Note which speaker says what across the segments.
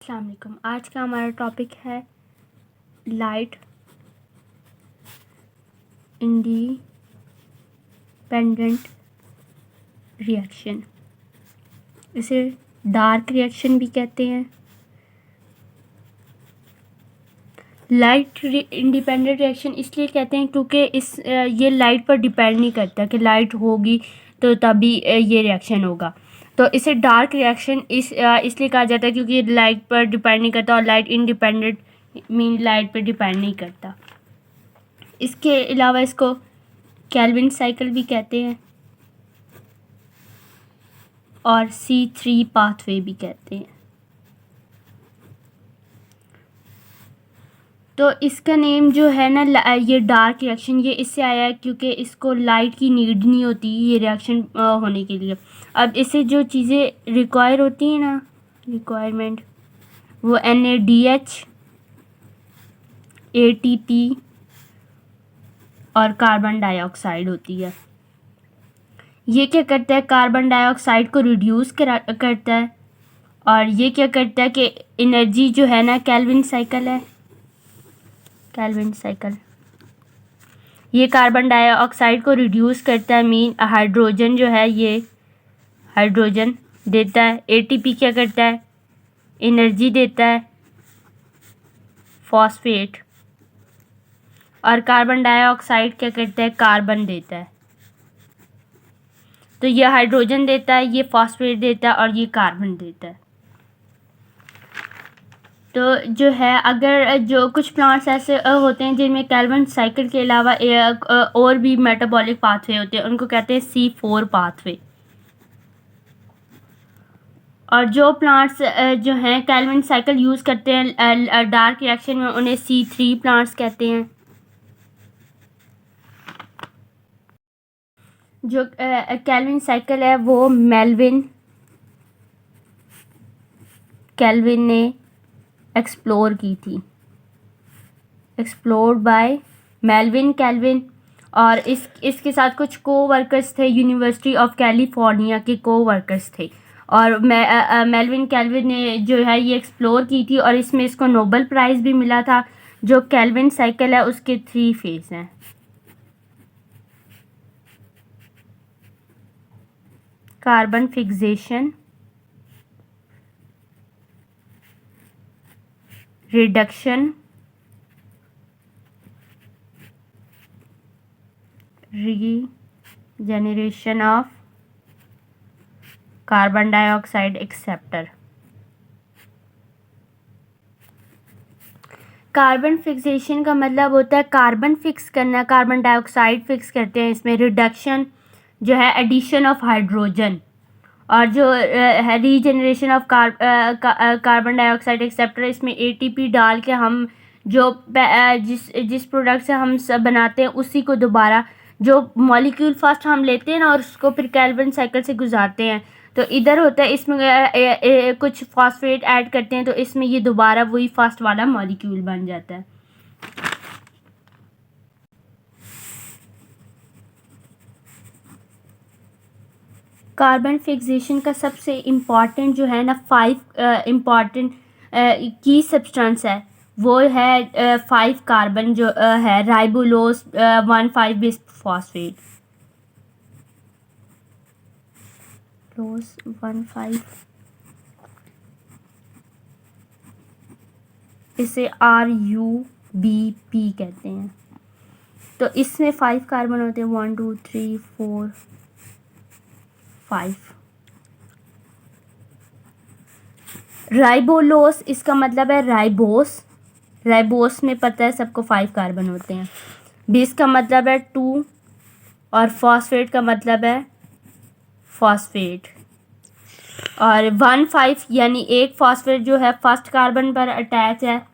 Speaker 1: अस्सलाम वालेकुम। आज का हमारा टॉपिक है लाइट इंडिपेंडेंट रिएक्शन। इसे डार्क रिएक्शन भी कहते हैं। लाइट इंडिपेंडेंट रिएक्शन इसलिए कहते हैं क्योंकि ये लाइट पर डिपेंड नहीं करता कि लाइट होगी तो तभी ये रिएक्शन होगा। तो इसे डार्क रिएक्शन इसलिए कहा जाता है क्योंकि ये लाइट पर डिपेंड नहीं करता, और लाइट इंडिपेंडेंट मीन लाइट पर डिपेंड नहीं करता। इसके अलावा इसको केल्विन साइकिल भी कहते हैं और C3 पाथवे भी कहते हैं। तो इसका नेम जो है ना, ये डार्क रिएक्शन, ये इससे आया है क्योंकि इसको लाइट की नीड नहीं होती ये रिएक्शन होने के लिए। अब इससे जो चीज़ें रिक्वायर होती हैं ना, रिक्वायरमेंट, वो NADH, ATP और कार्बन डाइऑक्साइड होती है। ये क्या करता है, कार्बन डाइऑक्साइड को रिड्यूस करता है, और ये क्या करता है कि एनर्जी जो है ना, केल्विन साइकिल है, केल्विन साइकिल, ये कार्बन डाइऑक्साइड को रिड्यूस करता है। मीन हाइड्रोजन जो है ये हाइड्रोजन देता है। ATP क्या करता है, एनर्जी देता है, फॉस्फेट। और कार्बन डाइऑक्साइड क्या करता है, कार्बन देता है। तो ये हाइड्रोजन देता है, ये फॉस्फेट देता है और ये कार्बन देता है। तो जो है, अगर जो कुछ प्लांट्स ऐसे होते हैं जिनमें केल्विन साइकिल के अलावा और भी मेटाबॉलिक पाथवे होते हैं, उनको कहते हैं C4 पाथवे। और जो प्लांट्स जो हैं केल्विन साइकिल यूज़ करते हैं डार्क रिएक्शन में, उन्हें C3 प्लांट्स कहते हैं। जो केल्विन साइकिल है वो केल्विन ने एक्सप्लोर की थी, एक्सप्लोर्ड बाय मेल्विन केल्विन। और इसके साथ कुछ वर्कर्स थे, यूनिवर्सिटी ऑफ कैलिफोर्निया के वर्कर्स थे। और मेल्विन केल्विन ने जो है ये एक्सप्लोर की थी, और इसमें इसको नोबेल प्राइज़ भी मिला था। जो केल्विन साइकिल है उसके 3 फेज हैं। Carbon fixation, reduction, regeneration of carbon dioxide acceptor. Carbon fixation का मतलब होता है कार्बन फिक्स करना, कार्बन डाइऑक्साइड फिक्स करते हैं। इसमें रिडक्शन जो है एडिशन ऑफ हाइड्रोजन, और जो है regeneration of carbon dioxide acceptor, इसमें ATP डाल के हम जो जिस प्रोडक्ट से हम सब बनाते हैं उसी को दोबारा, जो मॉलिक्यूल फर्स्ट हम लेते हैं ना और उसको फिर केल्विन साइकिल से गुजारते हैं। तो इधर होता है, इसमें कुछ फॉस्फेट ऐड करते हैं, तो इसमें ये दोबारा वही फर्स्ट वाला मॉलिक्यूल बन जाता है। कार्बन फिक्सेशन का सबसे इम्पॉर्टेंट जो है ना 5 इम्पॉर्टेंट की सब्सटेंस है, वो है 5 कार्बन जो है राइबोलोस 1,5 बिस फॉस्फेट, लोस 1,5, इसे RUBP कहते हैं। तो इसमें 5 कार्बन होते हैं, 1 2 3 4 5। राइबोलोस इसका मतलब है राइबोस, राइबोस में पता है सबको 5 कार्बन होते हैं। बेस का मतलब है 2, और फॉस्फेट का मतलब है फॉस्फेट। और 1,5 यानी एक फॉस्फेट जो है फर्स्ट कार्बन पर अटैच है,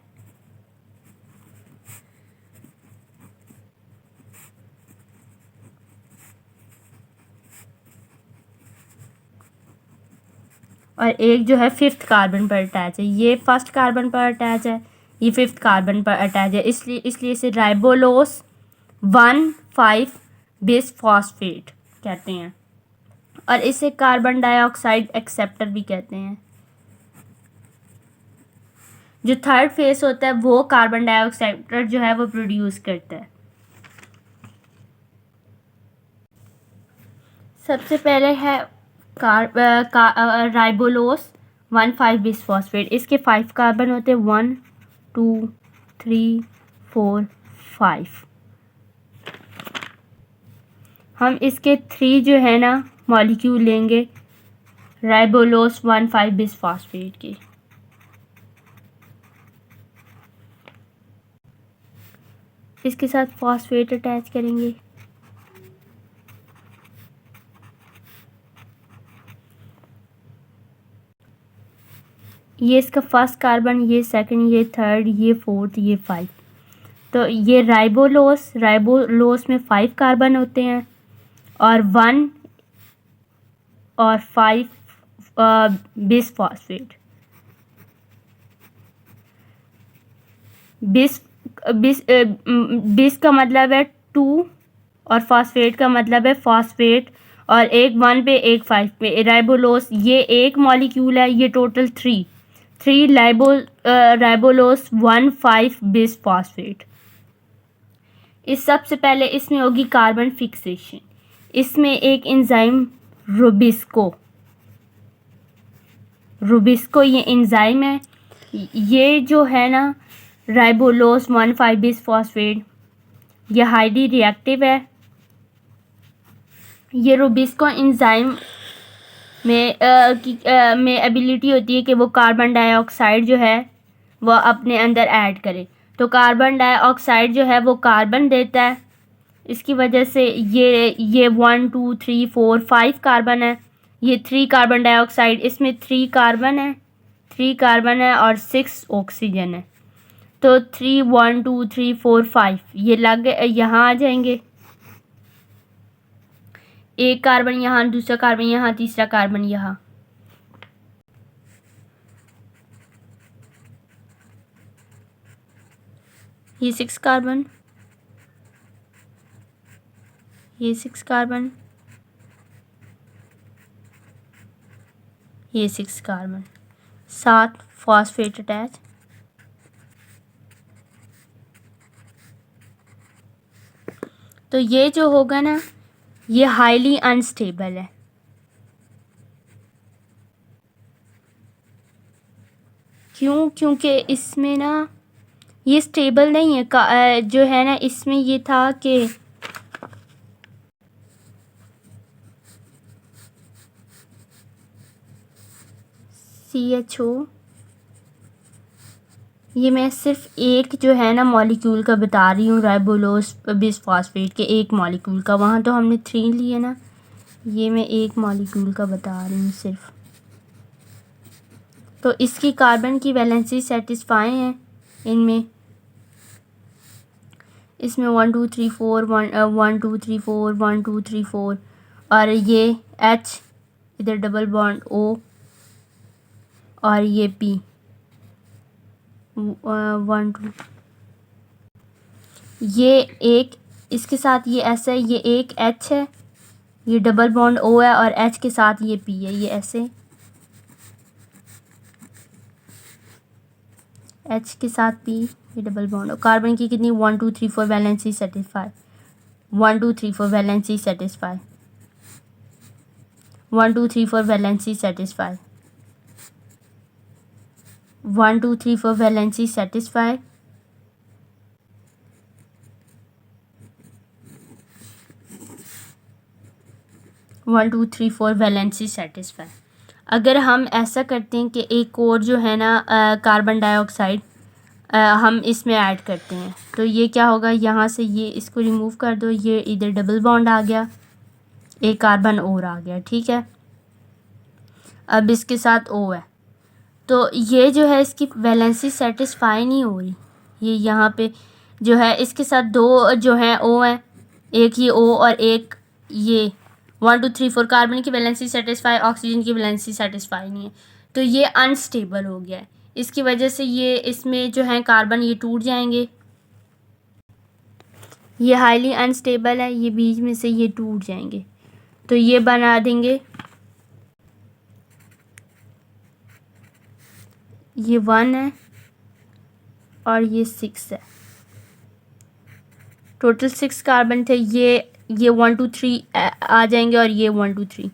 Speaker 1: और एक जो है 5th कार्बन पर अटैच है। ये फर्स्ट कार्बन पर अटैच है, ये 5th कार्बन पर अटैच है, इसलिए इसे राइबोलोस 1,5 बिस फॉस्फेट कहते हैं। और इसे कार्बन डाइऑक्साइड एक्सेप्टर भी कहते हैं। जो थर्ड फेस होता है वो कार्बन डाइऑक्साइड जो है वो प्रोड्यूस करता है। सबसे पहले है राइबोलोस 1,5 बिसफॉस्फेट। इसके 5 कार्बन होते हैं, 1 2 3 4 5। हम इसके 3 जो है ना मॉलिक्यूल लेंगे राइबोलोस 1,5 बिसफॉस्फेट के। इसके साथ फॉस्फेट अटैच करेंगे। ये इसका फर्स्ट कार्बन, ये सेकंड, ये थर्ड, ये फोर्थ, ये 5। तो ये राइबोलोस में 5 कार्बन होते हैं और 1 और 5 बिसफॉस्फेट। बिस का मतलब है 2 और फॉस्फेट का मतलब है फॉस्फेट, और एक 1 पे एक 5 पे। राइबोलोस ये एक मॉलिक्यूल है, ये टोटल 3 राइबोलोस 1,5 बिसफॉस्फेट। इस सबसे पहले इसमें होगी कार्बन फिक्सेशन। इसमें एक एंजाइम रुबिस्को ये एंजाइम है। ये जो है ना राइबोलोस 1,5 बिसफॉस्फेट ये हाईली रिएक्टिव है। ये रुबिस्को एंजाइम में एबिलिटी होती है कि वो कार्बन डाइऑक्साइड जो है वो अपने अंदर ऐड करे। तो कार्बन डाइऑक्साइड जो है वो कार्बन देता है। इसकी वजह से ये 1 2 3 4 5 कार्बन है। ये 3 कार्बन डाइऑक्साइड, इसमें 3 कार्बन है और 6 ऑक्सीजन है। तो 3 1 2 3 4 5 ये लग यहाँ आ जाएंगे। एक कार्बन यहाँ, दूसरा कार्बन यहाँ, तीसरा कार्बन यहाँ। ये 6 कार्बन, ये 6 कार्बन, ये 6 कार्बन, 7 फॉस्फेट अटैच। तो ये जो होगा ना ये हाईली अनस्टेबल है। क्यों? क्योंकि इसमें ना ये स्टेबल नहीं है। जो है ना इसमें ये था कि CHO, ये मैं सिर्फ एक जो है ना मॉलिक्यूल का बता रही हूँ, राइबोलोस बिसफॉस्फेट के एक मॉलिक्यूल का। वहाँ तो हमने 3 लिए ना, ये मैं एक मॉलिक्यूल का बता रही हूँ सिर्फ। तो इसकी कार्बन की वैलेंसी सेटिस्फाई है इनमें। इसमें 1 2 3 4 1 2 3 4 1 2 3 4 और ये H इधर डबल बॉन्ड O और ये P 1 2। ये एक इसके साथ ये S है, ये एक H है, ये डबल बॉन्ड O है और H के साथ ये P है, ये ऐसे H के साथ P, ये डबल बॉन्ड। और कार्बन की कितनी 1 2 3 4 valency satisfy, 1 2 3 4 valency satisfy, 1 2 3 4 valency satisfy, 1 2 3 4 valency satisfy, 1 2 3 4 valency satisfy. अगर हम ऐसा करते हैं कि एक और जो है ना कार्बन डाइऑक्साइड हम इसमें ऐड करते हैं, तो ये क्या होगा, यहाँ से ये इसको रिमूव कर दो, ये इधर डबल बॉन्ड आ गया, एक कार्बन और आ गया, ठीक है। अब इसके साथ O है, तो ये जो है इसकी वैलेंसी सेटिस्फाई नहीं हो रही। ये यहाँ पे जो है इसके साथ 2 जो है O है, एक ये O और एक ये 1 2 3 4 कार्बन की वैलेंसी सेटिस्फाई, ऑक्सीजन की वैलेंसी सेटिस्फाई नहीं है। तो ये अनस्टेबल हो गया है। इसकी वजह से ये इसमें जो है कार्बन ये टूट जाएंगे। ये हाईली अनस्टेबल है, ये बीच में से ये टूट जाएंगे। तो ये बना देंगे, ये 1 है, और ये 6 है। टोटल 6 कार्बन थे। ये 1 2 3 आ जाएंगे और ये 1 2 3।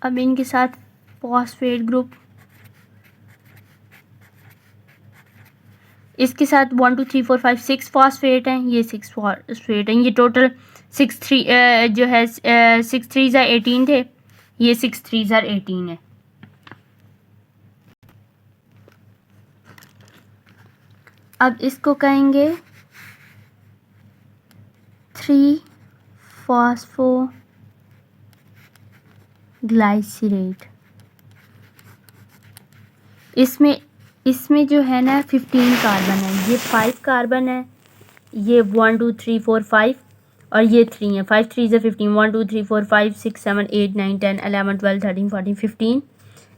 Speaker 1: अब इनके साथ फॉस्फेट ग्रुप, इसके साथ 1 2 3 4 5 6 फॉस्फेट हैं। ये 6 फॉस्फेट हैं। ये टोटल 6 3 जो है 6 3 18 थे। ये 6 3 18 है। अब इसको कहेंगे 3 फॉस्फो ग्लाइसरेट। इसमें जो है ना 15 कार्बन है। ये 5 कार्बन है। ये 1 2 3 4 5 और ये 3 है। 5 3 15 1 2 3 4 5 6 7 8 9 10 11 12 13 14 15।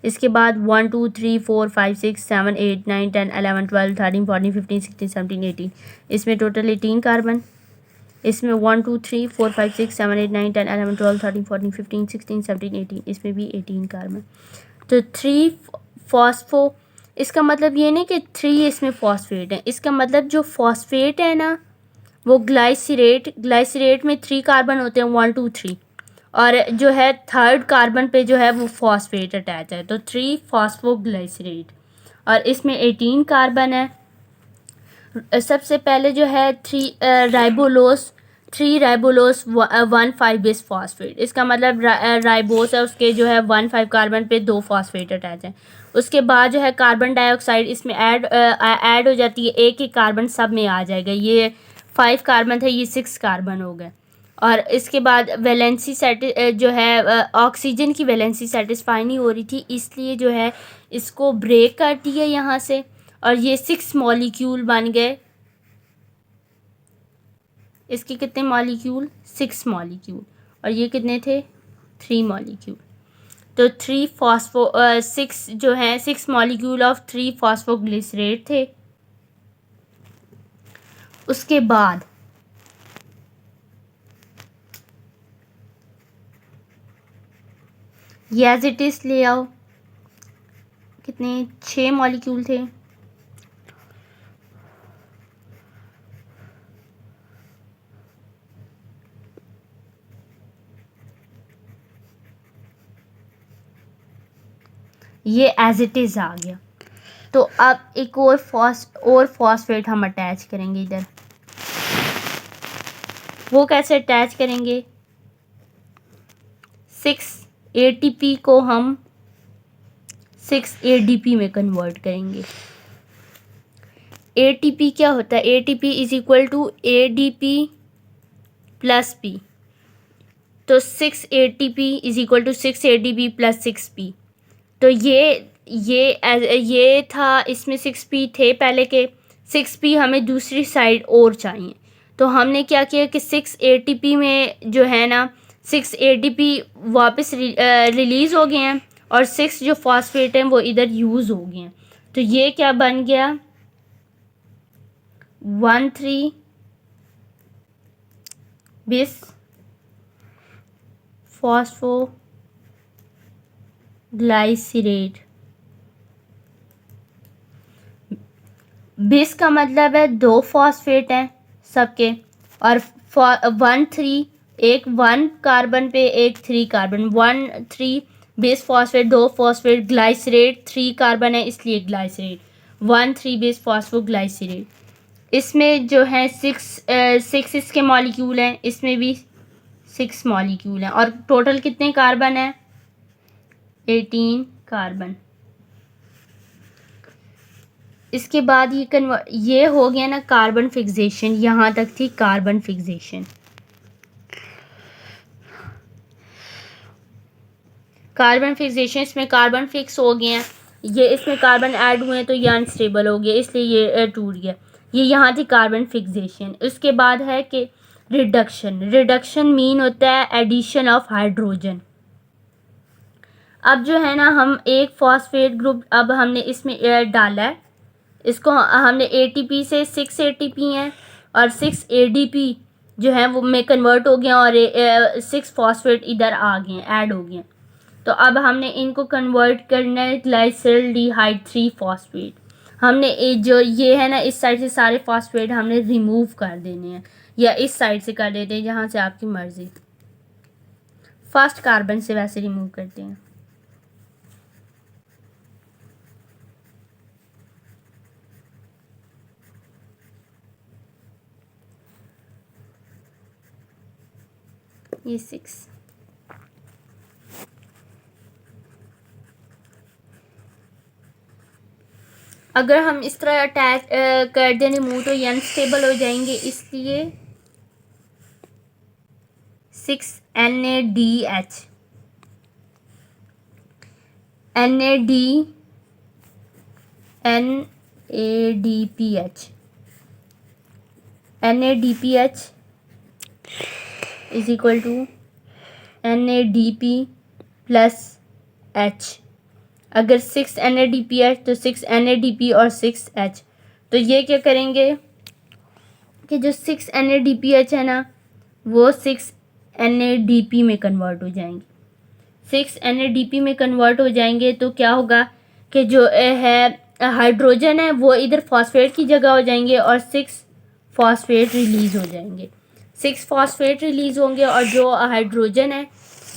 Speaker 1: इसके बाद 1 2 3 4 5 6 7 8 9 10 11 12 13 14 15 16 17 18। इसमें टोटल 18 कार्बन। इसमें 1 2 3 4 5 6 7 8 9 10 11 12 13 14 15 16 17 18। इसमें भी 18 कार्बन। तो 3 फॉस्फो, इसका मतलब ये नहीं कि 3 इसमें फॉस्फेट है। इसका मतलब जो फॉस्फेट है ना वो ग्लाइसरेट में 3 कार्बन होते हैं 1 2 3, और जो है थर्ड कार्बन पे जो है वो फॉस्फेट अटैच है। तो 3 फॉस्फोग्लाइसरेट और इसमें 18 कार्बन है। सबसे पहले जो है 3 राइबोलोस 1 5 बेस फॉस्फेट। इसका मतलब राइबोस है, उसके जो है 1 5 कार्बन पे 2 फॉस्फेट अटैच है। उसके बाद जो है कार्बन डाइऑक्साइड इसमें ऐड हो जाती है। एक ही कार्बन सब में आ जाएगा। ये 5 कार्बन थे, ये 6 कार्बन हो गए। और इसके बाद वैलेंसी जो है ऑक्सीजन की वैलेंसी सेटिस्फाई नहीं हो रही थी, इसलिए जो है इसको ब्रेक कर दिया यहाँ से और ये 6 मॉलिक्यूल बन गए। इसके कितने मॉलिक्यूल? 6 मॉलिक्यूल। और ये कितने थे? 3 मॉलिक्यूल। तो 6 जो है 6 मॉलिक्यूल ऑफ 3 फॉस्फोग्लिसरेट थे। उसके बाद ये एज इट इज ले आओ। कितने? 6 मॉलिक्यूल थे। ये एज इट इज आ गया। तो अब एक और फॉस्फेट हम अटैच करेंगे इधर। वो कैसे अटैच करेंगे? 6 ATP को हम 6 ADP में कन्वर्ट करेंगे। ATP क्या होता है? ATP is equal to ADP plus P। तो 6 ATP is equal to 6 ADP plus 6P। तो ये था, इसमें 6P थे पहले के। 6P हमें दूसरी साइड और चाहिए। तो हमने क्या किया कि 6 ATP में जो है ना 6 ADP वापस रिलीज़ हो गए हैं और 6 जो फॉस्फेट हैं वो इधर यूज़ हो गए हैं। तो ये क्या बन गया? 1 3 बिस फॉस्फो ग्लाइसरेट। बिस का मतलब है 2 फॉस्फेट हैं सबके, और 1 3 एक 1 कार्बन पे एक 3 carbon, 1 3 bis phosphate 2 phosphate, glycerate 3 carbon है इसलिए ग्लाइसरेट, 1 3 बेस फॉस्फो ग्लाइसरेट। इसमें जो है 6 इसके मॉलिक्यूल हैं। इसमें भी 6 मॉलिक्यूल हैं और टोटल कितने कार्बन है? 18 कार्बन। इसके बाद ये हो गया ना कार्बन फिक्सेशन। यहाँ तक थी कार्बन फिक्सेशन। इसमें कार्बन फिक्स हो गए हैं। ये इसमें कार्बन ऐड हुए हैं तो ये अनस्टेबल हो गया, इसलिए ये टूट गया। ये यहाँ थी कार्बन फिक्सेशन। उसके बाद है कि रिडक्शन मीन होता है एडिशन ऑफ हाइड्रोजन। अब जो है ना हम एक फॉस्फेट ग्रुप अब हमने इसमें डाला है। इसको हमने ATP से 6 ATP हैं और 6 ADP जो है वो में कन्वर्ट हो गया और 6 फॉस्फेट इधर आ गए हैं, ऐड हो गए हैं। तो अब हमने इनको कन्वर्ट करना है ग्लाइसरल्डिहाइड 3 फॉस्फेट। हमने जो ये है ना, इस साइड से सारे फॉस्फेट हमने रिमूव कर देने हैं, या इस साइड से कर देते हैं, जहाँ से आपकी मर्ज़ी। फर्स्ट कार्बन से वैसे रिमूव करते हैं। ये 6 अगर हम इस तरह अटैच कर दें रिमूव तो ये अनस्टेबल हो जाएंगे, इसलिए 6NADH NADPH is equal to NADP plus H। अगर 6 NADPH तो 6 NADP और 6H। तो ये क्या करेंगे कि जो 6 NADPH है ना वो 6 NADP में कन्वर्ट हो जाएंगे। 6 NADP में कन्वर्ट हो जाएंगे तो क्या होगा कि जो है हाइड्रोजन है वो इधर फॉस्फेट की जगह हो जाएंगे और 6 फॉस्फेट रिलीज़ हो जाएंगे। 6 फॉस्फेट रिलीज़ होंगे और जो हाइड्रोजन है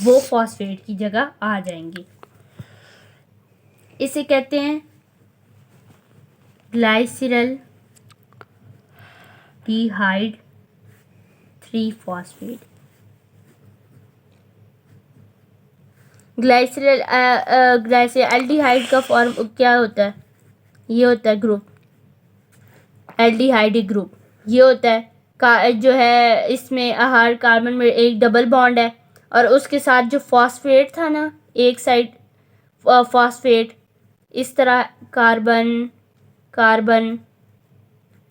Speaker 1: वो फॉस्फेट की जगह आ जाएंगे। इसे कहते हैं ग्लाइसरल्डिहाइड 3 फॉस्फेट। ग्लाइसरल्डिहाइड का फॉर्म क्या होता है? ये होता है ग्रुप एल्डिहाइड ग्रुप। ये होता है जो है इसमें हर कार्बन में एक डबल बॉन्ड है और उसके साथ जो फॉस्फेट था ना, एक साइड फॉस्फेट, इस तरह कार्बन कार्बन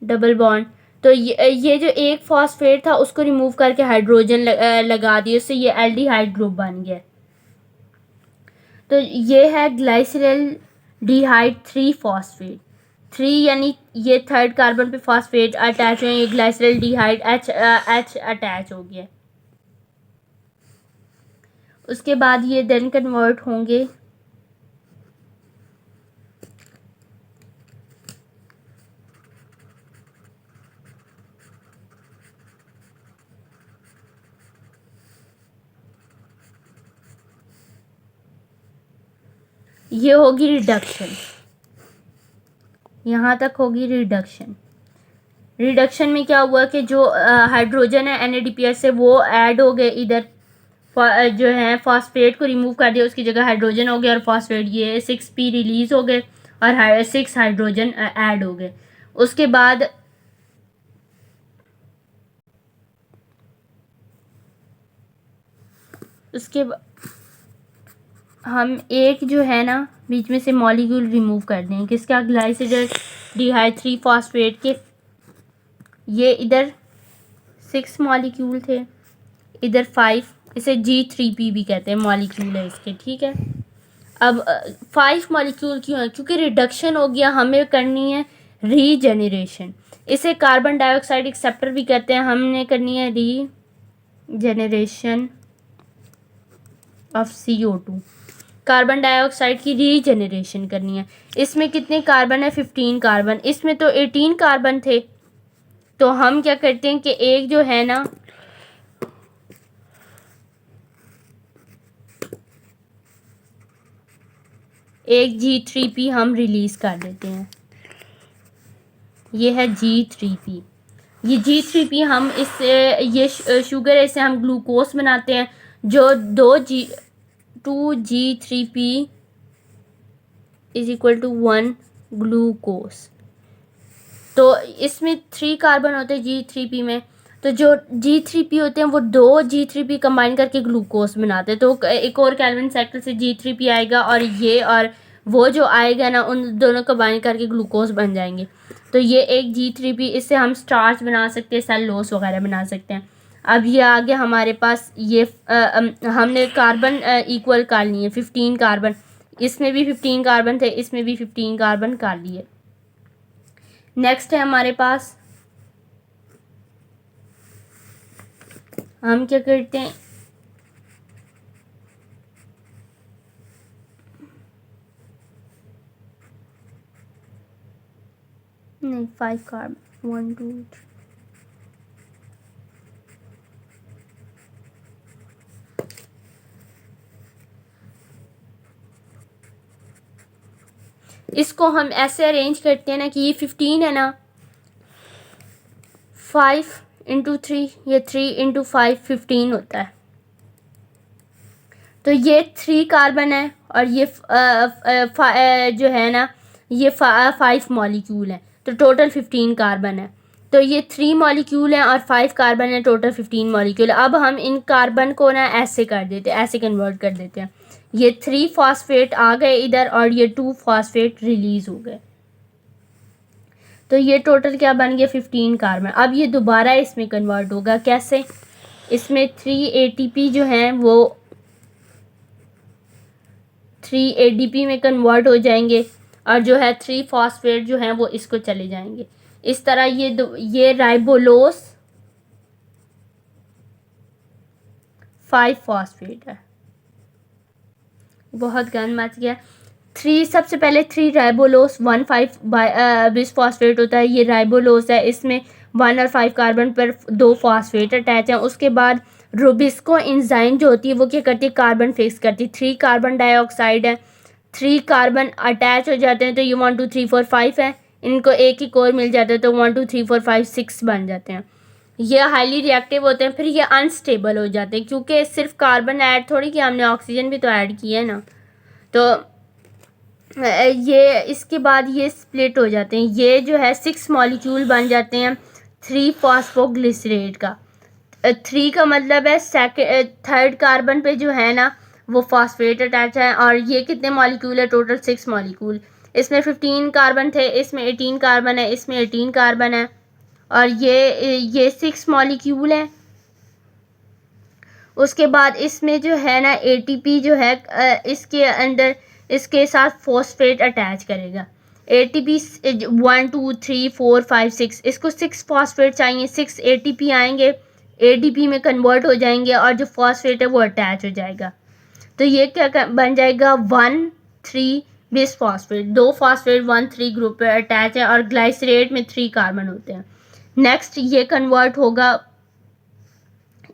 Speaker 1: डबल बॉन्ड। तो ये जो एक फॉस्फेट था उसको रिमूव करके हाइड्रोजन लगा दिया, उससे ये एल्डिहाइड ग्रुप बन गया। तो ये है ग्लाइसरल्डिहाइड 3 फॉस्फेट। 3 यानी ये थर्ड कार्बन पे फॉस्फेट अटैच हुए, ये ग्लाइसरल्डिहाइड H अटैच हो गया। उसके बाद ये देन कन्वर्ट होंगे ये होगी रिडक्शन, यहाँ तक होगी रिडक्शन। रिडक्शन में क्या हुआ कि जो हाइड्रोजन है NADPH से वो ऐड हो गए इधर, जो है फॉस्फेट को रिमूव कर दिया, उसकी जगह हाइड्रोजन हो गया और फॉस्फेट ये 6P रिलीज़ हो गए और 6 हाइड्रोजन ऐड हो गए। उसके बाद हम एक जो है ना बीच में से मॉलिक्यूल रिमूव कर दें, किसका? ग्लाइसरल्डिहाइड 3 फॉस्फेट के। ये इधर 6 मॉलिक्यूल थे, इधर 5, इसे G3P भी कहते हैं, मॉलिक्यूल है इसके, ठीक है। अब 5 मॉलिक्यूल क्यों है? क्योंकि रिडक्शन हो गया, हमें करनी है रीजेनरेशन। इसे कार्बन डाइऑक्साइड एक्सेप्टर भी कहते हैं, हमने करनी है regeneration of CO2। Carbon dioxide की रीजेनरेशन करनी है। इसमें कितने कार्बन है? 15 कार्बन। इसमें तो 18 कार्बन थे, तो हम क्या करते हैं कि एक जो है ना एक G3P हम रिलीज़ कर देते हैं। ये है G3P। ये G3P हम इससे ये शुगर है, इससे हम ग्लूकोज बनाते हैं, जो 2G3P is equal to 1 glucose. तो इसमें 3 कार्बन होते हैं G3P में, तो जो G3P होते हैं वो 2 G3P कंबाइन करके ग्लूकोज बनाते हैं। तो एक और कैल्विन साइकिल से G3P आएगा और ये और वो जो आएगा ना, उन दोनों कंबाइन करके ग्लूकोज बन जाएंगे। तो ये एक G3P, इससे हम स्टार्च बना सकते हैं, सेलुलोज वगैरह बना सकते हैं। अब ये आगे हमारे पास ये हमने कार्बन इक्वल कर लिए 15 कार्बन, इसमें भी 15 कार्बन थे, इसमें भी 15 कार्बन कर लिए। नेक्स्ट है हमारे पास हम क्या करते हैं, नहीं 5 कार्बन 1 2 3, इसको हम ऐसे अरेंज करते हैं ना कि ये 15 है ना, 5 इंटू 3, ये 3 इंटू 5 15 होता है। तो ये 3 कार्बन है और ये जो है ना ये 5 मॉलिक्यूल है, तो टोटल 15 कार्बन है। तो ये 3 मॉलिक्यूल हैं और 5 कार्बन है, टोटल 15 मॉलिक्यूल। अब हम इन कार्बन को ना ऐसे कर देते हैं, ऐसे कन्वर्ट कर देते हैं। ये 3 फॉस्फेट आ गए इधर और ये 2 फॉस्फेट रिलीज हो गए, तो ये टोटल क्या बन गया 15 कार्बन। अब ये दोबारा इसमें कन्वर्ट होगा, कैसे, इसमें 3 ATP जो हैं वो 3 ADP में कन्वर्ट हो जाएंगे और जो है 3 फॉस्फेट जो हैं वो इसको चले जाएंगे। इस तरह ये राइबोलोस 5 फॉस्फेट है, बहुत गंद मच गया। 3 सबसे पहले 3 राइबोलोस 1 5 बिस फॉस्फेट होता है, ये राइबोलोस है, इसमें 1 और 5 कार्बन पर 2 फॉस्फेट अटैच हैं। उसके बाद रूबिस्को एंजाइम जो होती है वो क्या करती है, कार्बन फिक्स करती है। 3 कार्बन डाइऑक्साइड है, 3 कार्बन अटैच हो जाते हैं, तो ये 1 2 3 4 5 है, इनको एक ही कोर मिल जाता है, तो 1 2 3 4 5 6 बन जाते हैं। ये हाईली रिएक्टिव होते हैं, फिर ये अनस्टेबल हो जाते हैं, क्योंकि सिर्फ कार्बन ऐड थोड़ी किया हमने, ऑक्सीजन भी तो ऐड किया है ना। तो ये इसके बाद ये स्प्लिट हो जाते हैं, ये जो है 6 मॉलिक्यूल बन जाते हैं 3 फॉस्फोग्लिसरेट का। 3 का मतलब है थर्ड कार्बन पे जो है ना वो फॉस्फेट अटैच है, और ये कितने मॉलिक्यूल है, टोटल 6 मॉलिक्यूल। इसमें 15 कार्बन थे, इसमें 18 कार्बन है, इसमें 18 कार्बन है, और ये 6 मॉलिक्यूल है। उसके बाद इसमें जो है ना ATP जो है इसके अंदर इसके साथ फॉस्फेट अटैच करेगा। ATP 1 2 3 4 5 6, इसको 6 फॉस्फेट चाहिए, 6 ATP आएंगे, ADP में कन्वर्ट हो जाएंगे और जो फॉस्फेट है वो अटैच हो जाएगा। तो ये क्या बन जाएगा 1 3 बिस फॉस्फेट, 2 फॉस्फेट 1 3 ग्रुप पे अटैच है और ग्लाइसरेट में 3 कार्बन होते हैं। नेक्स्ट ये कन्वर्ट होगा,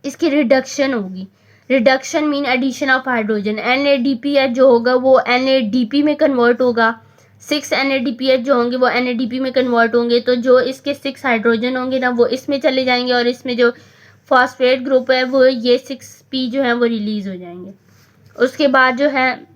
Speaker 1: इसकी रिडक्शन होगी, reduction mean addition of hydrogen. NADPH जो होगा वो NADP में कन्वर्ट होगा, 6 NADPH जो होंगे वो NADP में कन्वर्ट होंगे, तो जो इसके 6 हाइड्रोजन होंगे ना वो इसमें चले जाएंगे और इसमें जो फॉस्फेट ग्रुप है वो ये 6P जो है वो रिलीज हो जाएंगे। उसके बाद जो है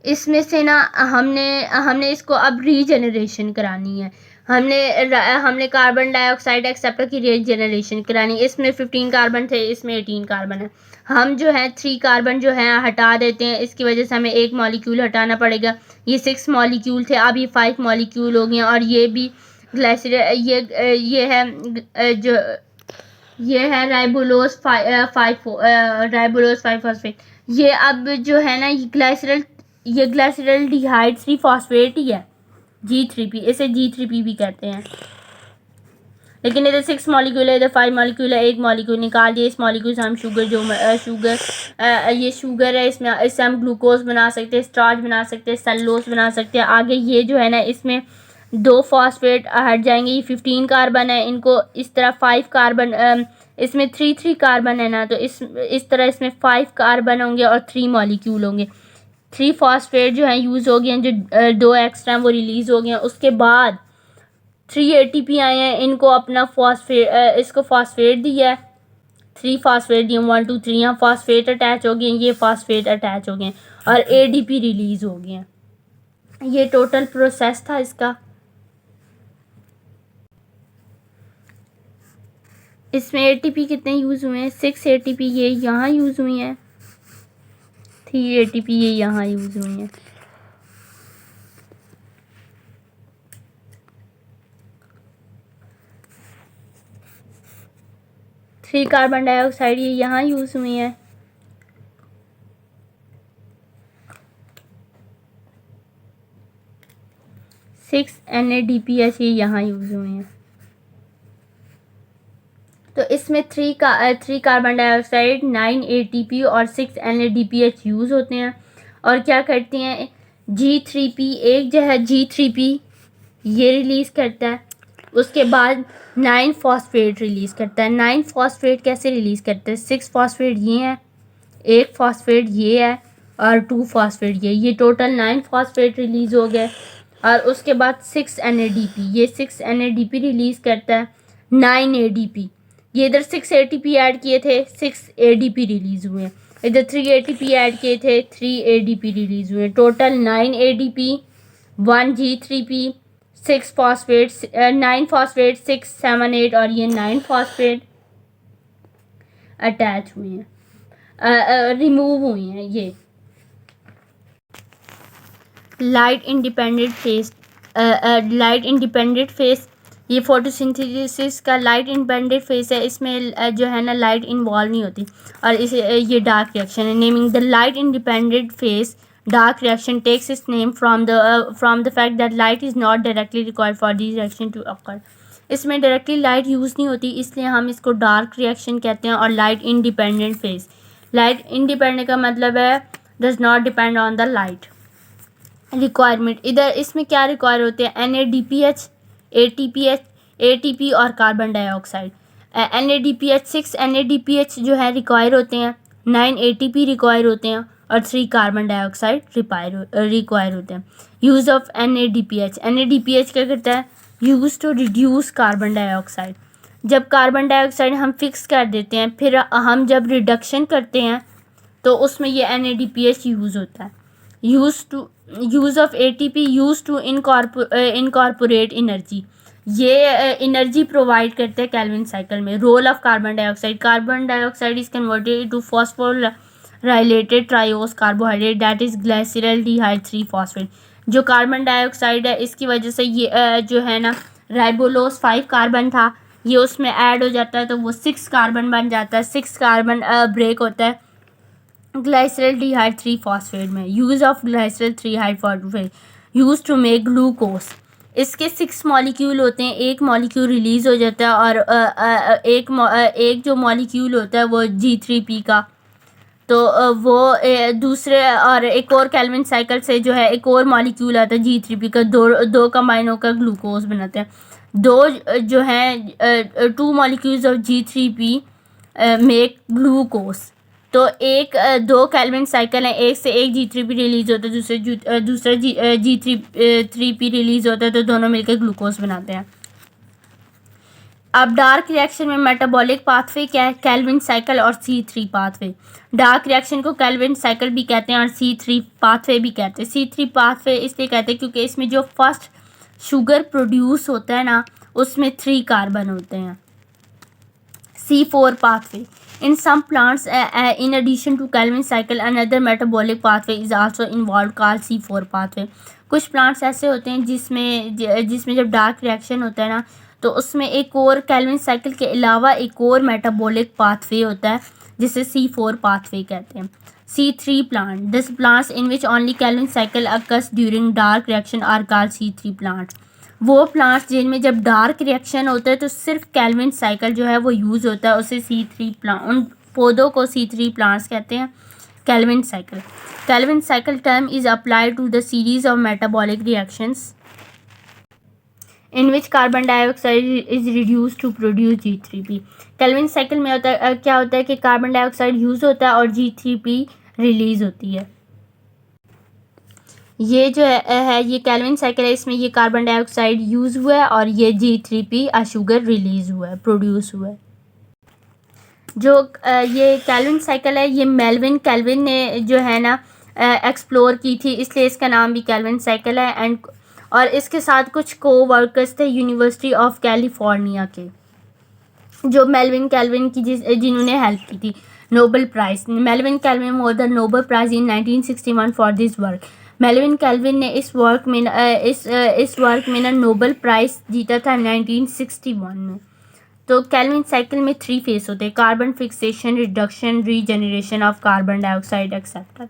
Speaker 1: इसमें से ना हमने इसको अब रीजनरेशन करानी है, हमने कार्बन डाइऑक्साइड एक्सेप्टर की रीजनरेशन करानी है। इसमें 15 कार्बन थे, इसमें 18 कार्बन है। हम जो है 3 कार्बन जो है हटा देते हैं, इसकी वजह से हमें एक मॉलिक्यूल हटाना पड़ेगा। ये 6 मॉलिक्यूल थे, अब ये 5 मॉलिक्यूल हो गए, और ये भी ग्लाइसरेट ये है जो ये है राइबोलोस 5 फॉस्फेट। ये अब जो है ना ये ग्लाइसरल डिहाइड 3 फॉस्फेट ही है, G3P, इसे G3P भी कहते हैं। लेकिन इधर 6 मॉलिक्यूल है, इधर 5 मॉलिक्यूल है, एक मॉलिक्यूल निकाल दिए। इस मॉलिक्यूल से हम ये शुगर है, इससे हम ग्लूकोज बना सकते हैं, स्टार्च बना सकते हैं, सेलुलोज बना सकते हैं। आगे ये जो है ना इसमें 2 फॉस्फेट हट जाएंगे, ये 15 कार्बन है, इनको इस तरह 5 कार्बन, इसमें 3 कार्बन है ना, तो इस तरह इसमें 5 कार्बन होंगे और 3 मॉलिक्यूल होंगे। 3 फॉस्फेट जो है यूज़ हो गए हैं, जो 2 एक्स्ट्रा वो रिलीज़ हो गए हैं। उसके बाद 3 ATP आए हैं, इनको अपना इसको फॉस्फेट दिया है, 3 फॉस्फेट दिए, 1 2 3, यहाँ फॉस्फेट अटैच हो गए, ये फॉस्फेट अटैच हो गए और ADP रिलीज़ हो गए हैं। ये टोटल प्रोसेस था इसका। इसमें ATP कितने यूज़ हुए हैं, 6 ATP ये यहाँ यूज़ हुई हैं, 3 ATP ये यहाँ यूज़ हुई हैं। थ्री कार्बन डाइऑक्साइड ये यहाँ यूज़ हुई हैं, 6 NADPH ये यहाँ यूज़ हुए हैं। तो इसमें 3 कार्बन डाइऑक्साइड, 9 ATP और 6 NADPH यूज़ होते हैं और क्या करती हैं, G3P एक जो है G3P ये रिलीज़ करता है, उसके बाद 9 फॉस्फेट रिलीज़ करता है। 9 फॉस्फेट कैसे रिलीज़ करते हैं, 6 फॉस्फेट ये हैं, 1 फॉस्फेट ये है और 2 फॉस्फेट ये टोटल 9 फॉस्फेट रिलीज़ हो गए। और उसके बाद 6 NADP, ये 6 NADP रिलीज़ करता है, 9 ADP, ये इधर 6 ATP ऐड किए थे, 6 ADP रिलीज़ हुए, इधर 3 ATP ऐड किए थे, 3 ADP रिलीज़ हुए, total 9 ADP, 1 G3P, 6 phosphate, 9 phosphate, 6, 7, 8 और ये 9 फॉस्फेट अटैच हुए हैं, रिमूव हुए हैं। ये लाइट इंडिपेंडेंट फेस, ये फोटोसिंथेसिस का लाइट इंडिपेंडेंट फेस है, इसमें जो है ना लाइट इन्वॉल्व नहीं होती और इसे ये डार्क रिएक्शन है। Naming the light independent phase dark reaction takes its name from the fact that light is not directly required for this reaction to occur. इसमें डायरेक्टली लाइट यूज़ नहीं होती, इसलिए हम इसको डार्क रिएक्शन कहते हैं। और light independent face, light independent का मतलब है does not depend on the light requirement. इधर इसमें क्या रिक्वायर होते हैं, NADPH, ATP और कार्बन डाइऑक्साइड। NADPH 6 NADPH जो है रिक्वायर होते हैं, 9 ATP रिक्वायर होते हैं और 3 कार्बन डाइऑक्साइड रिक्वायर होते हैं। यूज़ ऑफ NADPH क्या करता है, use to reduce carbon dioxide. जब कार्बन डाइऑक्साइड हम फिक्स कर देते हैं, फिर हम जब रिडक्शन करते हैं तो उसमें ये NADPH यूज़ होता है। Use of ATP use to incorporate energy, ये एनर्जी प्रोवाइड करते हैं केल्विन साइकिल में। Role of carbon dioxide is converted to phosphorylated triose carbohydrate that is glyceraldehyde 3 phosphate. जो कार्बन डाइऑक्साइड है इसकी वजह से ये जो है ना राइबोलोस 5 कार्बन था, ये उसमें ऐड हो जाता है तो वो 6 कार्बन बन जाता है, 6 कार्बन ब्रेक होता है ग्लाइसरल्डिहाइड 3 फॉस्फेट में। Use of glycerol phosphate use to make glucose. इसके 6 मॉलिक्यूल होते हैं, एक मॉलिक्यूल रिलीज़ हो जाता है और एक जो मॉलिक्यूल होता है वो G3P का, तो वो दूसरे और एक और केल्विन साइकिल से जो है एक और मॉलिक्यूल आता है G3P का, दो कंबाइन होकर ग्लूकोज बनाते हैं। दो जो हैं 2 molecules of G3P make glucose. तो एक 2 केल्विन साइकिल है, एक से एक G3P रिलीज़ होता है, दूसरा G3P रिलीज़ होता है, तो दोनों मिलकर ग्लूकोज बनाते हैं। अब डार्क रिएक्शन में मेटाबॉलिक पाथवे क्या है, केल्विन साइकिल और C3 पाथवे। डार्क रिएक्शन को केल्विन साइकिल भी कहते हैं और C3 पाथवे भी कहते हैं। C3 पाथवे इसलिए कहते हैं क्योंकि इसमें जो फर्स्ट शुगर प्रोड्यूस होता है ना उसमें 3 कार्बन होते हैं। C4 pathway. In some plants, in addition to Calvin cycle, another metabolic pathway is also involved called C4 pathway. कुछ प्लांट्स ऐसे होते हैं जिसमें जब डार्क रिएक्शन होता है ना तो उसमें एक और कैल्विन साइकिल के अलावा एक और मेटाबॉलिक पाथवे होता है जिसे C4 पाथवे कहते हैं। C3 plant. These plants in which only Calvin cycle occurs during dark reaction are called C3 plants. वो प्लांट्स जिनमें जब डार्क रिएक्शन होता है तो सिर्फ कैल्विन साइकिल जो है वो यूज़ होता है, उसे C3 प्लांट, उन पौधों को C3 प्लांट्स कहते हैं। Calvin cycle term is applied to the series of metabolic reactions in which carbon dioxide is reduce to produce G3P। कैल्विन साइकिल में क्या होता है कि कार्बन डाइऑक्साइड यूज़ होता है और G3P रिलीज़ होती है। ये जो है ये कैल्विन साइकिल है, इसमें ये कार्बन डाइऑक्साइड यूज़ हुआ है और ये G3P शुगर रिलीज़ हुआ है, प्रोड्यूस हुआ है। जो ये कैल्विन साइकिल है ये मेल्विन कैल्विन ने जो है ना एक्सप्लोर की थी, इसलिए इसका नाम भी कैल्विन साइकिल है। एंड और इसके साथ कुछ कोवर्कर्स थे यूनिवर्सिटी ऑफ कैलिफोर्निया के जो मेल्विन कैल्विन की जिन्होंने हेल्प की थी। Nobel prize, Melvin Calvin was the Nobel prize in 1961 for this work. Melvin Calvin ने इस वर्क में ना नोबेल प्राइज़ जीता था 1961 में। तो कैल्विन साइकिल में 3 फेस होते हैं, carbon fixation, reduction, regeneration of carbon dioxide acceptor.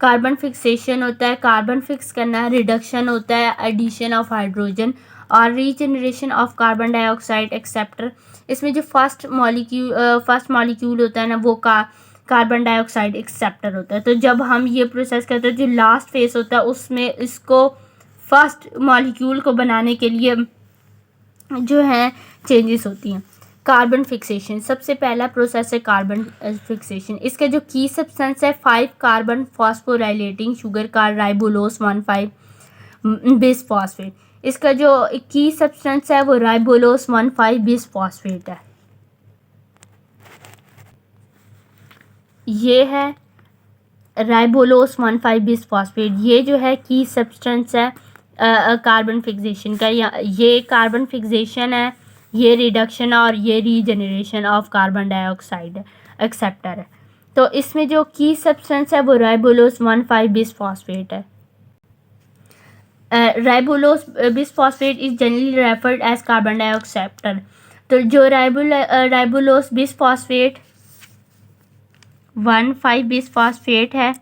Speaker 1: Carbon fixation होता है कार्बन फिक्स करना, रिडक्शन होता है एडिशन ऑफ हाइड्रोजन और regeneration of carbon dioxide acceptor, इसमें जो फर्स्ट मॉलिक्यूल होता है ना वो कार्बन डाइऑक्साइड एक्सेप्टर होता है। तो जब हम ये प्रोसेस करते हैं, जो लास्ट फेज होता है उसमें इसको फर्स्ट मॉलिक्यूल को बनाने के लिए जो है चेंजेस होती हैं। कार्बन फिक्सेशन, सबसे पहला प्रोसेस है कार्बन फिक्सेशन। इसका जो की सब्सटेंस है 5 कार्बन फॉस्फोराइलेटिंग शुगर का राइबोलोस 1,5 बिस फॉस्फेट। इसका जो की सब्सटेंस है वो राइबोलोस 1,5 बिस फॉस्फेट है। ये है राइबोलोस 1,5 बिस फॉस्फेट, ये जो है की सब्सटेंस है कार्बन फिक्सेशन का। ये कार्बन फिक्सेशन है, ये रिडक्शन और ये regeneration of carbon dioxide acceptor है। तो इसमें जो की सब्सटेंस है वो राइबोलोस 1,5 बिस फॉस्फेट है। Ribulose bis phosphate is generally referred as carbon dioxide acceptor. तो जो ribulose bis phosphate 1,5 bis phosphate है,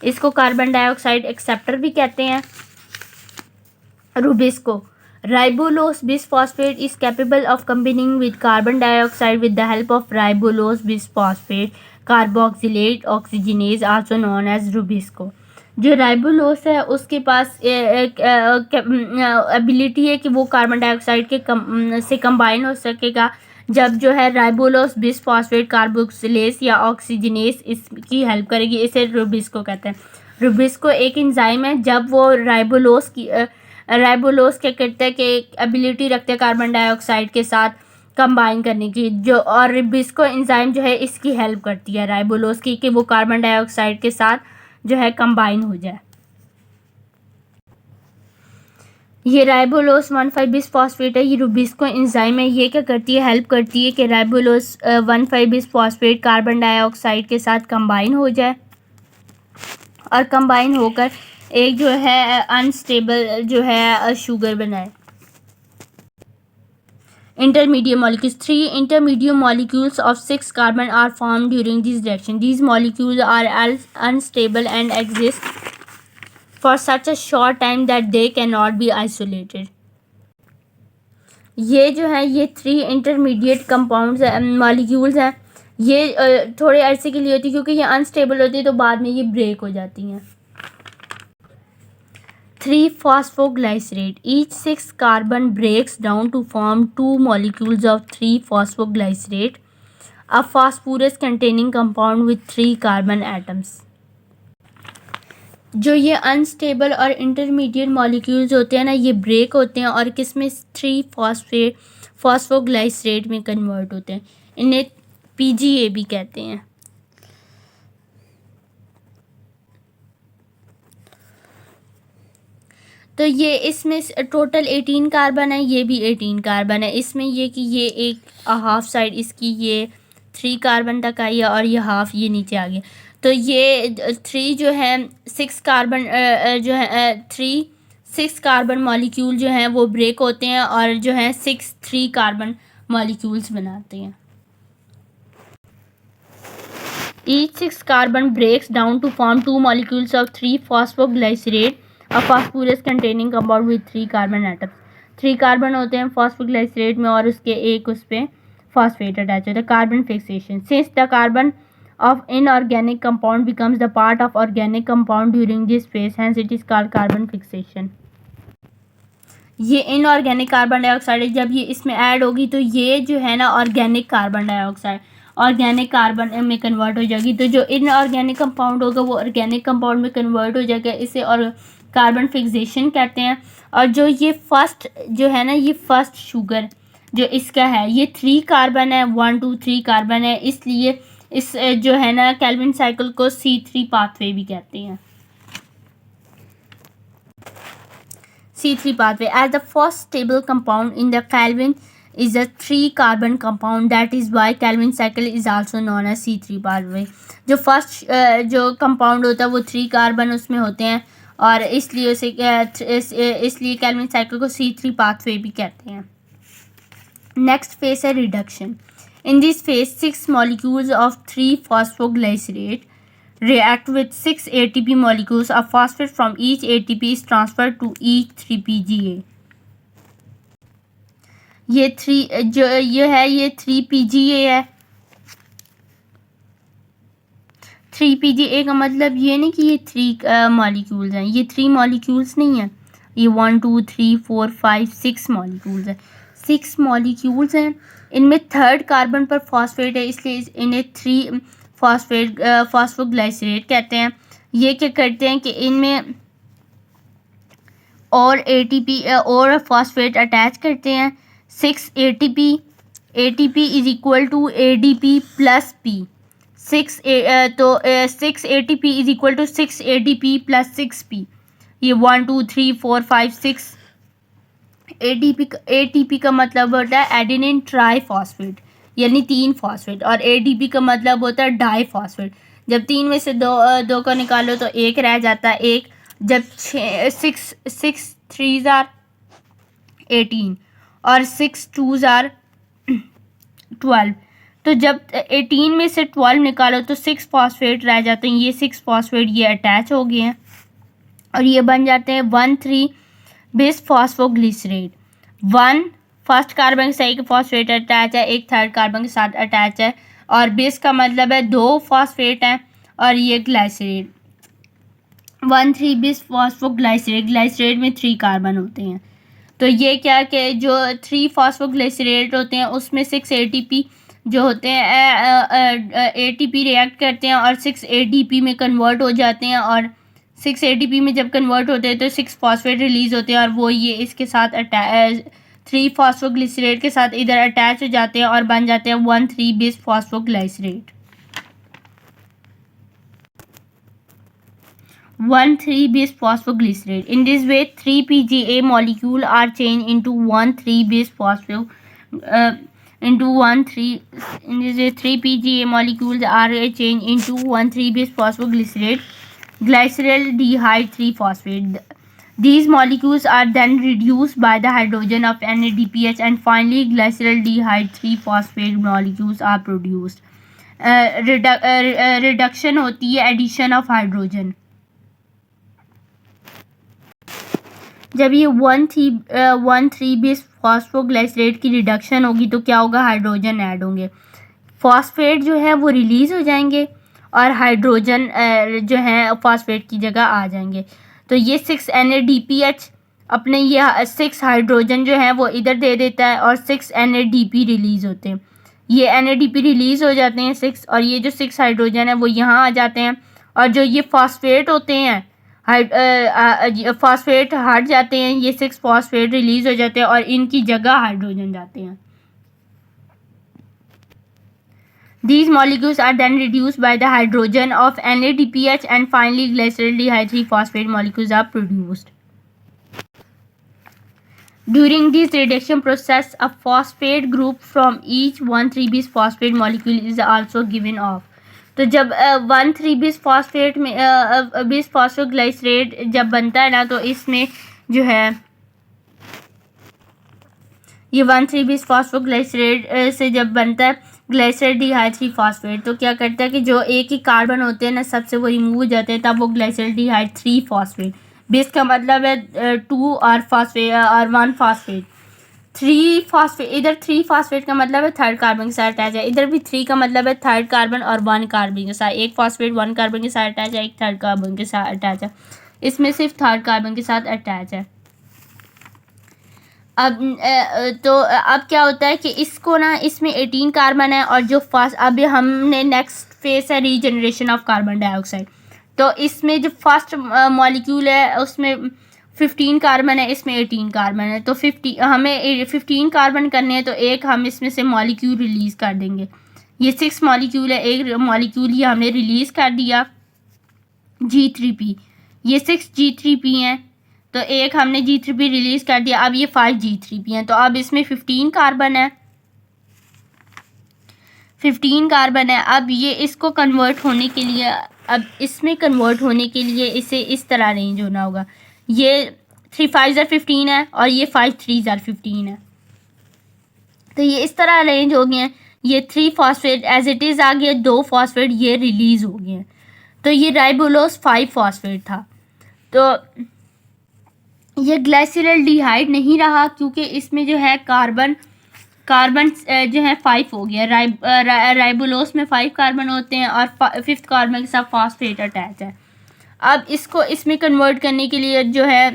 Speaker 1: इसको कार्बन डाइऑक्साइड एक्सेप्टर भी कहते हैं। RuBisCO, ribulose bis phosphate is capable of combining with carbon dioxide with the help of ribulose bis phosphate carboxylate oxygenase, also known as Rubisco। जो ribulose है उसके पास ability है कि वो कार्बन डाइऑक्साइड के से कंबाइन हो सकेगा जब जो है राइबोलोस बिस फॉस्फेट कार्बोक्सिलेस या ऑक्सीजनेस इसकी हेल्प करेगी। इसे रुबिस्को कहते हैं। रुबिस्को एक एंजाइम है, जब वो राइबोलोस क्या करता है कि एबिलिटी रखते हैं कार्बन डाइऑक्साइड के साथ कंबाइन करने की, जो और रुबिस्को एंजाइम जो है इसकी हेल्प करती है राइबोलोस की कि वो कार्बन डाइऑक्साइड के साथ जो है कंबाइन हो जाए। ये राइबोलोस 1,5 बिस फॉस्फेट है, ये रुबिस्को एंजाइम है। ये क्या करती है, हेल्प करती है कि ribulose 1,5 bis phosphate carbon dioxide के साथ कंबाइन हो जाए और कंबाइन होकर एक जो है अनस्टेबल जो है शुगर बनाए। Intermediate molecules, 3 intermediate molecules of 6 carbon are formed during this reaction. These molecules are unstable and exist for such a short time that they cannot be isolated. ये जो है ये 3 इंटरमीडिएट कंपाउंड्स मॉलिक्यूल्स हैं। ये थोड़े अरसे के लिए होती है क्योंकि ये अनस्टेबल होती है, तो बाद में ये ब्रेक हो जाती हैं। 3-phosphoglycerate. Each 6 carbon breaks down to form 2 molecules of 3-phosphoglycerate, a phosphorus containing compound with 3 carbon atoms. जो ये अनस्टेबल और इंटरमीडिएट मॉलिक्यूल्स होते हैं ना, ये ब्रेक होते हैं और किस में 3 फॉस्फोग्लाइसरेट में कन्वर्ट होते हैं। इन्हें PGA भी कहते हैं। तो ये इसमें टोटल 18 कार्बन है, ये भी 18 कार्बन है। इसमें ये कि ये एक हाफ साइड इसकी ये 3 कार्बन तक आई है और ये हाफ ये नीचे आ गया। तो ये 3 जो है 6 कार्बन जो है 6 कार्बन मॉलिक्यूल जो हैं वो ब्रेक होते हैं और जो है 3 कार्बन मॉलिक्यूल्स बनाते हैं। Each 6 carbon breaks down to form 2 molecules of 3-phosphoglycerate, a phosphorus containing compound with 3 carbon atoms. 3 carbon होते हैं फॉस्फोग्लाइसरेट में और उसके एक उस पर फॉस्फेट अटैच होता है। Carbon fixation, since the carbon of inorganic compound becomes the part of organic compound during this phase, hence it is called carbon fixation. ये इनऑर्गेनिक कार्बन डाइऑक्साइड जब ये इसमें ऐड होगी तो ये जो है ना organic carbon dioxide organic carbon में कन्वर्ट हो जाएगी। तो जो इनऑर्गेनिक कंपाउंड होगा वो ऑर्गेनिक कंपाउंड में कन्वर्ट हो जाएगा, इसे और कार्बन फिक्सेशन कहते हैं। और जो ये फर्स्ट जो है ना ये फर्स्ट शुगर जो इसका है ये 3 कार्बन है, 1 2 3 कार्बन है, इसलिए इस जो है ना कैल्विन साइकिल को C3 पाथवे भी कहते हैं। C3 pathway, as the first stable compound in the Calvin is a 3 carbon compound, that is why Calvin cycle is also known as C3 pathway. जो फर्स्ट जो कंपाउंड होता है वो 3 carbon उसमें होते हैं और इसलिए उसे इसलिए कैल्विन साइकिल को C3 पाथवे भी कहते हैं। नेक्स्ट फेज है reduction. In this phase, 6 molecules of 3-phosphoglycerate react with 6 ATP molecules. A phosphate from each ATP is transferred to each 3-PGA. ये 3 जो ये है ये 3PGA है। 3PGA का मतलब ये नहीं कि ये 3 मॉलिक्यूल्स हैं, ये 3 मॉलिक्यूल्स नहीं है, ये 1 2 3 4 5 6 मॉलिक्यूल्स हैं। 6 मॉलिक्यूल्स हैं, इनमें 3rd कार्बन पर फॉस्फेट है, इसलिए इन्हें 3 फॉस्फोग्लाइसरेट कहते हैं। ये क्या करते हैं कि इनमें और ATP और फॉस्फेट अटैच करते हैं। 6 ATP is equal to ADP plus P। 6 ATP is equal to 6 ADP plus 6P। ये 1 2 3 4 5 6 ATP का मतलब होता है एडेनिन ट्राईफॉस्फेट, यानी 3 फॉस्फेट, और ADP का मतलब होता है डाईफॉस्फेट। जब 3 में से दो को निकालो तो एक रह जाता है, एक। जब 6 3s आर 18 और 6 2s आर 12, तो जब 18 में से 12 निकालो तो 6 फॉस्फेट रह जाते हैं। ये 6 फॉस्फेट ये अटैच हो गए हैं और ये बन जाते हैं 1,3 बिस फॉस्फोग्लिसरेट। 1 फर्स्ट कार्बन के साथ एक फॉस्फेट अटैच है, एक 3rd कार्बन के साथ अटैच है, और बिस का मतलब है 2 फॉस्फेट हैं और ये ग्लाइसरेट। 1,3 बिस फॉस्फोग्लाइसरेट, ग्लाइसरेट में 3 कार्बन होते हैं। तो ये क्या कि जो 3 फॉस्फोग्लाइसरेट होते हैं उसमें 6 ATP जो होते हैं ATP रिएक्ट करते हैं और 6 ADP में कन्वर्ट हो जाते हैं, और 6 ADP में जब कन्वर्ट होते हैं तो 6 फॉस्फेट रिलीज होते हैं, और वो ये इसके साथ 3 फॉस्फोग्लिसरेट के साथ इधर अटैच हो जाते हैं और बन जाते हैं 1,3 बिस phosphoglycerate. 1,3 bis phosphoglycerate. In this way, 3PGA molecule are changed into 1,3 bis into 1,3. In this way, 3PGA molecules are changed into 1,3 bis phosphoglycerate, glyceryl dehyde 3-phosphate. These molecules are then reduced by the hydrogen of NADPH, and finally glyceryl dehyde 3-phosphate molecules are produced. Reduction होती है addition of hydrogen। जब ये 1,3 बिस phosphoglycerate की reduction होगी तो क्या होगा, हाइड्रोजन ऐड होंगे, फॉस्फेट जो है वो रिलीज़ हो जाएंगे और हाइड्रोजन जो है फॉस्फेट की जगह आ जाएंगे। तो ये 6 NADPH अपने ये 6 हाइड्रोजन जो है वो इधर दे देता है और 6 NADP रिलीज़ होते हैं। ये NADP रिलीज़ हो जाते हैं 6, और ये जो 6 हाइड्रोजन है वो यहाँ आ जाते हैं, और जो ये फॉस्फेट होते हैं फॉस्फेट हट जाते हैं, ये 6 फॉस्फेट रिलीज हो जाते हैं और इनकी जगह हाइड्रोजन जाते हैं। These molecules are then reduced by the hydrogen of NADPH, and finally glyceryl dehyde 3-phosphate molecules are produced. During this reduction process, a phosphate group from each 1,3 bis phosphate molecule is also given off. तो जब 1,3 bis phosphate में बिस phosphoglycerate जब बनता है ना, तो इसमें जो है ये 1,3 बिस फॉस्फोग्लाइसरेट से जब बनता है ग्लाइसरल डिहाइड 3-फॉस्फेट, तो क्या करता है कि जो एक ही कार्बन होते हैं ना सबसे वो रिमूव हो जाते हैं, तब वो ग्लाइसरल डिहाइड 3-फॉस्फेट। बिस का मतलब है 2 और फॉस्फेट और 1 फॉस्फेट। 3 फॉस्फेट, इधर 3 फॉस्फेट का मतलब है 3rd कार्बन के साथ अटैच है, इधर भी 3 का मतलब है 3rd कार्बन और 1 कार्बन के साथ, एक फॉस्फेट 1 कार्बन के साथ अटैच है, एक 3rd कार्बन के साथ अटैच है, इसमें सिर्फ 3rd कार्बन के साथ अटैच है। अब क्या होता है कि इसको ना, इसमें 18 कार्बन है, और जो फर्स्ट अभी हमने नेक्स्ट फेज है रीजनरेशन ऑफ कार्बन डाइऑक्साइड, तो इसमें जो फर्स्ट मॉलिक्यूल है उसमें 15 कार्बन है, इसमें 18 कार्बन है, तो हमें 15 कार्बन करने हैं, तो एक हम इसमें से मॉलिक्यूल रिलीज़ कर देंगे। ये 6 मॉलिक्यूल है, एक मॉलिक्यूल ये हमने रिलीज़ कर दिया G3P, ये 6 G3P हैं, तो एक हमने G3P रिलीज़ कर दिया, अब ये 5 G3P हैं, तो अब इसमें 15 कार्बन है, 15 कार्बन है। अब ये इसको कन्वर्ट होने के लिए, अब इसमें कन्वर्ट होने के लिए इसे इस तरह अरेंज होना होगा, ये 3 5 15 है और ये 5 3 15 है, तो ये इस तरह अरेंज हो गए हैं। ये 3 फॉस्फेट एज इट इज़ आ गया, 2 फॉस्फेट ये रिलीज़ हो गए हैं, तो ये राइबोलोस 5 फॉस्फेट था, तो ये ग्लाइसरल डिहाइड नहीं रहा क्योंकि इसमें जो है कार्बन कार्बन जो है 5 हो गया। राइबोलोस में 5 कार्बन होते हैं और 5th कार्बन के साथ फॉस्फेट अटैच है। अब इसको इसमें कन्वर्ट करने के लिए जो है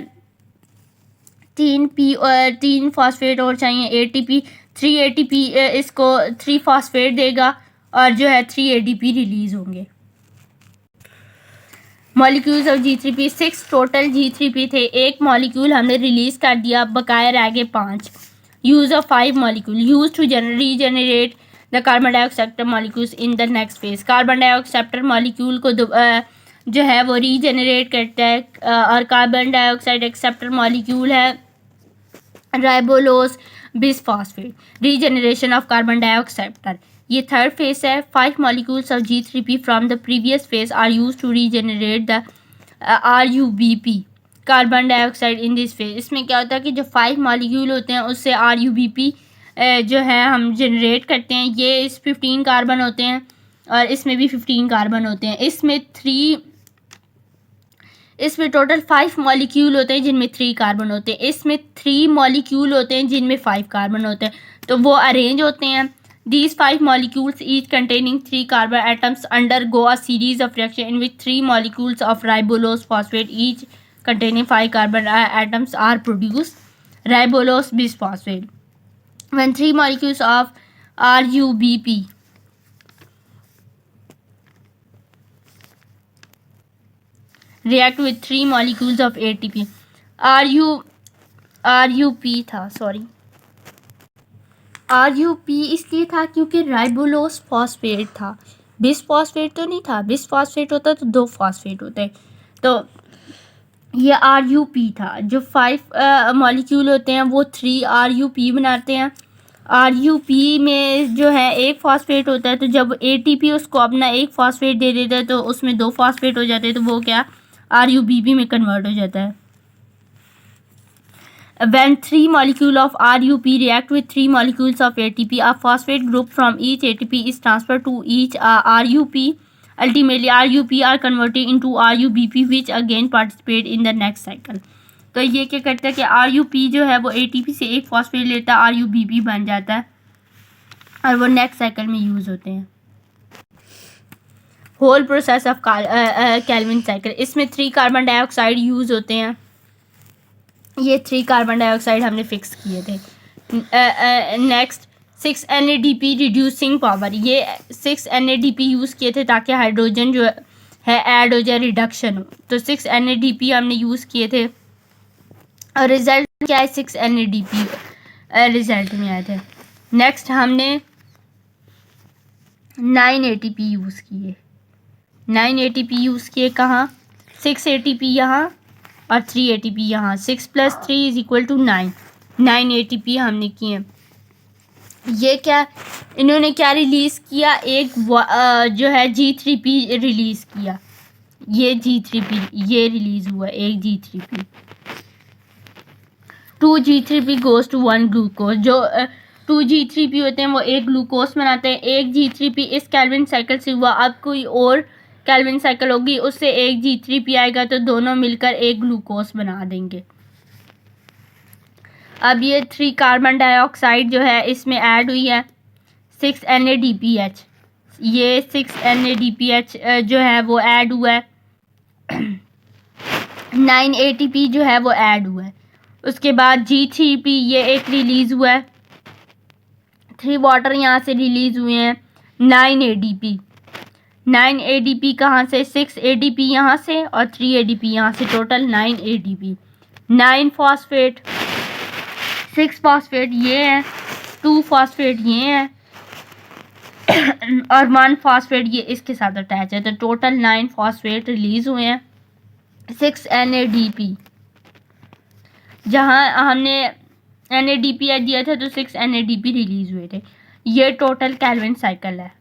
Speaker 1: 3 फॉस्फेट और चाहिए, ATP 3 ATP इसको 3 फॉस्फेट देगा और जो है 3 ADP रिलीज होंगे। Molecules of G3P 6 total G3P थे, एक मॉलिक्यूल हमने रिलीज कर दिया, बकाया रह गए 5। Use of 5 molecule use to regenerate the carbon dioxide molecules in the next phase. Carbon dioxide molecule को जो है वो रीजनरेट करता है और कार्बन डाइऑक्साइड एक्सेप्टर मॉलिक्यूल है ribulose bisphosphate. Regeneration of carbon dioxide, ये थर्ड फेज है। 5 molecules of G3P from the previous phase are use to regenerate the RUBP carbon dioxide in this phase. इसमें क्या होता है कि जो 5 मॉलिक्यूल होते हैं उससे RUBP जो है हम जनरेट करते हैं। ये इस 15 कार्बन होते हैं और इसमें भी 15 कार्बन होते हैं। इसमें टोटल 5 मॉलिक्यूल होते हैं जिनमें 3 कार्बन होते हैं। इसमें 3 मॉलिक्यूल होते हैं जिनमें 5 कार्बन होते हैं, तो वो अरेंज होते हैं। These 5 molecules each containing 3 carbon atoms undergo a series of reactions in which 3 molecules of ribulose phosphate each containing 5 carbon atoms are produced. Ribulose bisphosphate. When 3 molecules of RUBP react with 3 molecules of ATP. RUP था, sorry RUP इसलिए था क्योंकि ribulose phosphate था, bisphosphate तो नहीं था। Bisphosphate होता तो 2 फॉस्फेट होते, तो ये RUP था। जो 5 मॉलिक्यूल होते हैं वो 3 RUP बनाते हैं। RUP में जो है एक फॉस्फेट होता है, तो जब ATP उसको अपना एक फॉस्फेट दे देता है तो उसमें 2 फॉस्फेट हो जाते हैं, तो वो क्या RUBP में कन्वर्ट हो जाता है। When 3 molecules of RUP react with 3 molecules of ATP, a phosphate group from each ATP is transferred to each RUP. Ultimately, RUP are converted into RUBP, which again participate in the next cycle. तो ये क्या करता है कि RUP जो है वो ATP से एक फॉस्फेट लेता है, RUBP बन जाता है और वो नेक्स्ट साइकिल में यूज़ होते हैं। Whole process of Calvin cycle, इसमें 3 कार्बन डाइऑक्साइड यूज़ होते हैं। ये 3 कार्बन डाइऑक्साइड हमने फिक्स किए थे। नेक्स्ट 6 NADP रिड्यूसिंग पावर, ये 6 NADP यूज़ किए थे ताकि हाइड्रोजन जो है ऐड हो जाए, रिडक्शन हो। तो 6 NADP हमने यूज़ किए थे और रिज़ल्ट क्या है, 6 NADP रिज़ल्ट में आए थे। नेक्स्ट हमने 9 ATP यूज़ किए। 9 ATP यूज़ किए कहाँ, 6 ATP यहाँ और 3 ATP यहाँ। 6 + 3 = 9। 9 ATP हमने किए। ये क्या इन्होंने क्या रिलीज़ किया, एक जो है G3P रिलीज़ किया। ये G3P ये रिलीज़ हुआ एक G3P। 2 G3P goes to 1 glucose. जो 2 G3P होते हैं वो एक ग्लूकोज बनाते हैं। एक G3P इस कैल्विन साइकिल से हुआ, अब कोई और कैल्विन साइकिल होगी उससे एक G3P आएगा, तो दोनों मिलकर एक ग्लूकोज बना देंगे। अब ये 3 कार्बन डाइऑक्साइड जो है इसमें ऐड हुई है 6 NADPH। ये 6 NADPH जो है वो ऐड हुआ है। 9 ATP जो है वो ऐड हुआ है। उसके बाद G3P ये एक रिलीज़ हुआ है। 3 वाटर यहाँ से रिलीज़ हुए हैं। 9 ADP 9 ADP कहाँ से, 6 ADP यहाँ से और 3 ADP यहाँ से, टोटल 9 ADP। 9 फॉस्फेट, 6 फॉस्फेट ये है, 2 फॉस्फेट ये है और 1 फॉस्फेट ये इसके साथ अटैच है, तो टोटल 9 फॉस्फेट रिलीज़ हुए हैं। 6 NADP, जहाँ हमने NADP दिया था तो 6 NADP रिलीज़ हुए थे। ये टोटल कैल्विन साइकिल है।